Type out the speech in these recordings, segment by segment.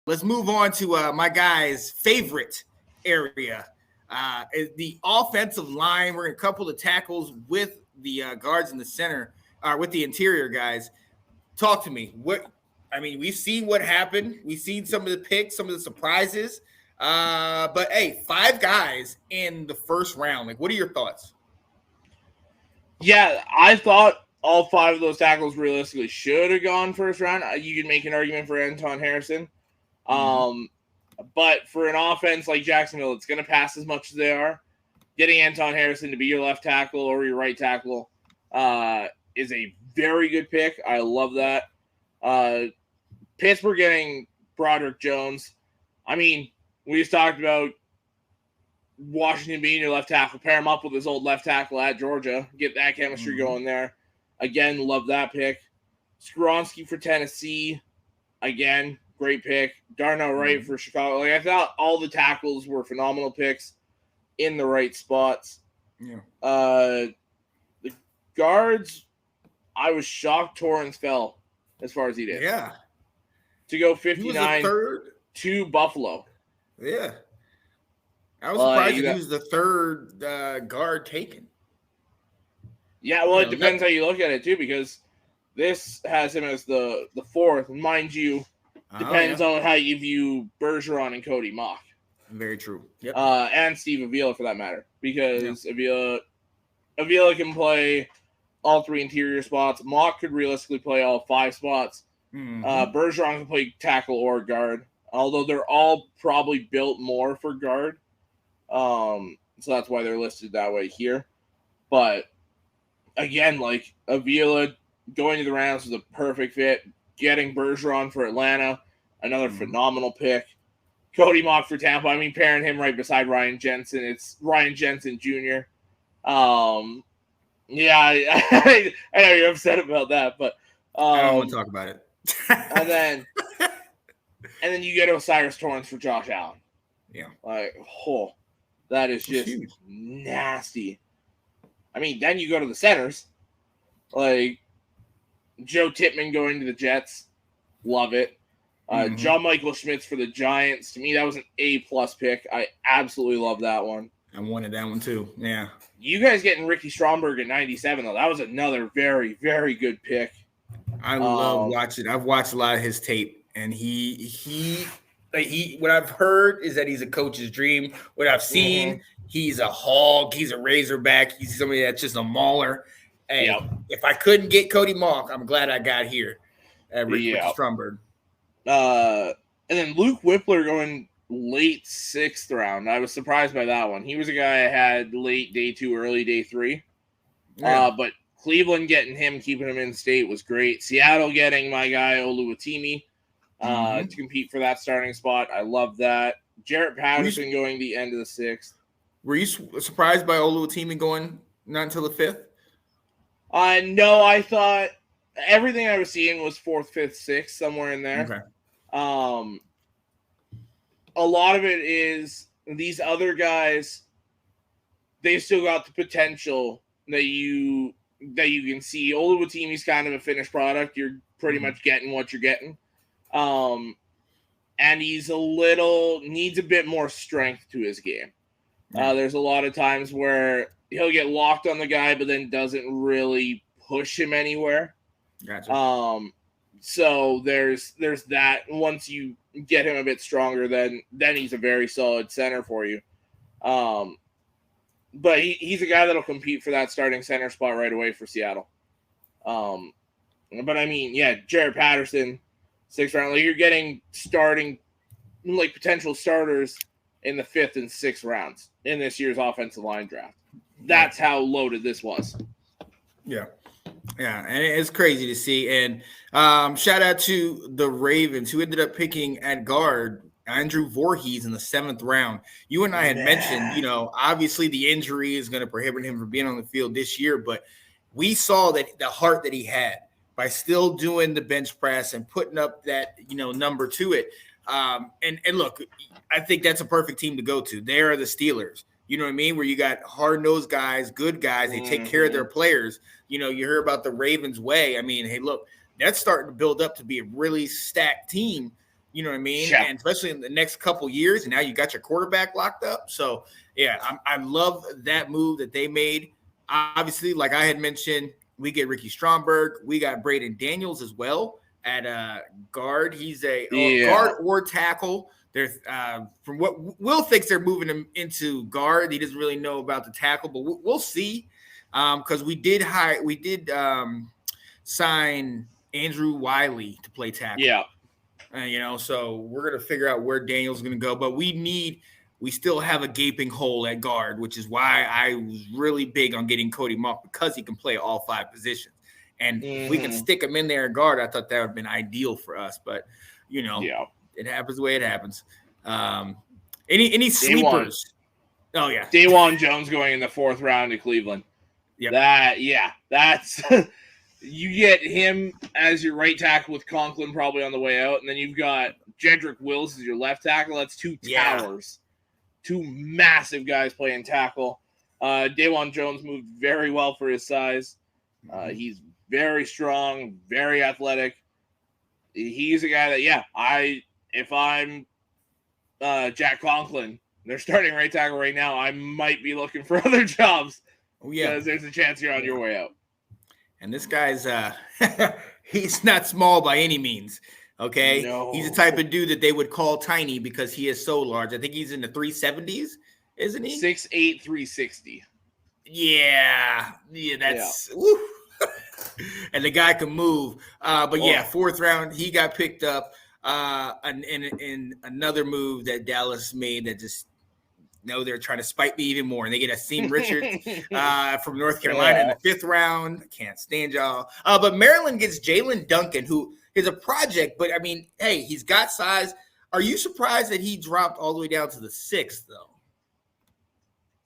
let's move on to my guy's favorite area. The offensive line. We're going to couple the tackles with the guards in the center, with the interior guys. Talk to me. We've seen what happened. We've seen some of the picks, some of the surprises. But hey, 5 guys in the first round. Like, what are your thoughts? Yeah, I thought all 5 of those tackles realistically should have gone first round. You could make an argument for Anton Harrison. But for an offense like Jacksonville, it's going to pass as much as they are. Getting Anton Harrison to be your left tackle or your right tackle is a very good pick. I love that. Pittsburgh getting Broderick Jones. I mean, we just talked about Washington being your left tackle. Pair him up with his old left tackle at Georgia. Get that chemistry going there. Again, love that pick. Skoronski for Tennessee. Again, great pick. Darnell Wright for Chicago. Like, I thought all the tackles were phenomenal picks in the right spots. Yeah. The guards, I was shocked Torrance fell as far as he did. Yeah. To go 59 to Buffalo. Yeah. I was surprised that he was the third guard taken. Yeah, well, it depends how you look at it, too, because this has him as the fourth. Mind you, depends on how you view Bergeron and Cody Mock. Very true. Yep. And Steve Avila, for that matter, because Avila can play all 3 interior spots. Mock could realistically play all 5 spots. Bergeron can play tackle or guard, although they're all probably built more for guard. So that's why they're listed that way here. But again, like, Avila going to the Rams was a perfect fit. Getting Bergeron for Atlanta, another phenomenal pick. Cody Mock for Tampa. I mean, pairing him right beside Ryan Jensen. It's Ryan Jensen Jr. Yeah, I know you're upset about that, but I don't want to talk about it. and then you get Osiris Torrance for Josh Allen. Yeah. Like, that is just nasty. I mean, then you go to the centers. Like, Joe Tippmann going to the Jets. Love it. John Michael Schmitz for the Giants. To me, that was an A-plus pick. I absolutely love that one. I wanted that one too. Yeah. You guys getting Ricky Stromberg at 97, though. That was another very, very good pick. I love watching. I've watched a lot of his tape, and he what I've heard is that he's a coach's dream. What I've seen, he's a hog. He's a Razorback. He's somebody that's just a mauler. And if I couldn't get Cody Mock, I'm glad I got here at Ricky Stromberg. And then Luke Whippler going late 6th round. I was surprised by that one. He was a guy I had late day 2, early day 3. But Cleveland getting him, keeping him in state was great. Seattle getting my guy Oluwatimi to compete for that starting spot. I love that. Jarrett Patterson going the end of the 6th. Were you surprised by Oluwatimi going not until the 5th? No, I thought everything I was seeing was 4th, 5th, 6th, somewhere in there. Okay. A lot of it is these other guys, they've still got the potential that you can see. Oluwatimi's kind of a finished product. You're pretty much getting what you're getting. And he's needs a bit more strength to his game. There's a lot of times where he'll get locked on the guy, but then doesn't really push him anywhere. Gotcha. So there's that. Once you get him a bit stronger, then he's a very solid center for you. But he's a guy that'll compete for that starting center spot right away for Seattle. But I mean, Jarrett Patterson, 6th round. Like, you're getting starting, like, potential starters in the 5th and 6th rounds in this year's offensive line draft. That's how loaded this was. Yeah. Yeah, and it's crazy to see. And shout out to the Ravens, who ended up picking at guard Andrew Voorhees in the 7th round. You and I had mentioned, obviously the injury is going to prohibit him from being on the field this year, but we saw that the heart that he had by still doing the bench press and putting up that, number to it. And look, I think that's a perfect team to go to. They are the Steelers. You know what I mean? Where you got hard-nosed guys, good guys. They take care of their players. You hear about the Ravens way. I mean, hey, look, that's starting to build up to be a really stacked team. You know what I mean? Yeah. And especially in the next couple years, and now you got your quarterback locked up. So yeah, I love that move that they made. Obviously, like I had mentioned, we get Ricky Stromberg. We got Braden Daniels as well at guard. He's a guard or tackle. There's from what Will thinks they're moving him into guard. He doesn't really know about the tackle, but we'll see. Because we did sign Andrew Wiley to play tackle. Yeah. So we're going to figure out where Daniel's going to go, but we still have a gaping hole at guard, which is why I was really big on getting Cody Mock, because he can play all 5 positions. And if we can stick him in there at guard, I thought that would have been ideal for us, but it happens the way it happens. Any sleepers? Oh yeah. Dawan Jones going in the 4th round to Cleveland. Yep. That's you get him as your right tackle with Conklin probably on the way out, and then you've got Jedrick Wills as your left tackle. That's 2 towers, 2 massive guys playing tackle. Dawan Jones moved very well for his size. He's very strong, very athletic. He's a guy that, if I'm Jack Conklin, they're starting right tackle right now, I might be looking for other jobs. Oh yeah, because there's a chance you're on your way out. And this guy's he's not small by any means. Okay. No. He's the type of dude that they would call tiny because he is so large. I think he's in the 370s, isn't he? 6'8", 360. Yeah. That's woo. And the guy can move. But 4th round, he got picked up. In another move that Dallas made that just they're trying to spite me even more, and they get Asim Richards from North Carolina in the 5th round. I can't stand y'all. But Maryland gets Jalen Duncan, who is a project, but I mean, hey, he's got size. Are you surprised that he dropped all the way down to the 6th, though?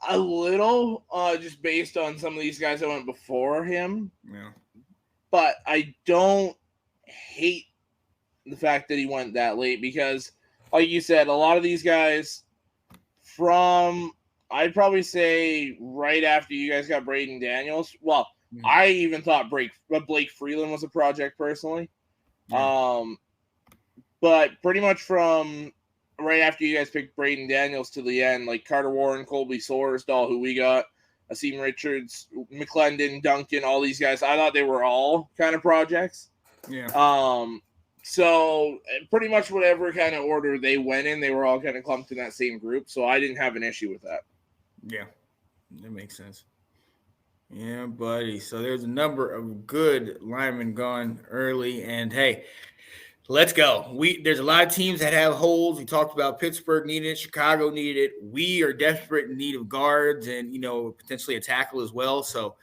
A little, just based on some of these guys that went before him. Yeah. But I don't hate the fact that he went that late because, like you said, a lot of these guys I'd probably say right after you guys got Braden Daniels. Well, I even thought Blake Freeland was a project personally. Yeah. But pretty much from right after you guys picked Braden Daniels to the end, like Carter Warren, Colby Sorsdahl, who we got, Asim Richards, McClendon, Duncan, all these guys, I thought they were all kind of projects. Yeah. So pretty much whatever kind of order they went in, they were all kind of clumped in that same group. So I didn't have an issue with that. Yeah, that makes sense. Yeah, buddy. So there's a number of good linemen gone early, and hey, let's go. There's a lot of teams that have holes. We talked about Pittsburgh needed it, Chicago needed it. We are desperate in need of guards and potentially a tackle as well. So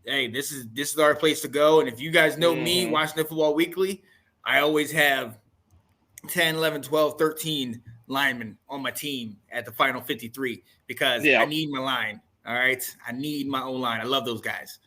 hey, this is our place to go. And if you guys know me, Washington Football Weekly, I always have 10, 11, 12, 13 linemen on my team at the final 53 because I need my line. All right. I need my own line. I love those guys.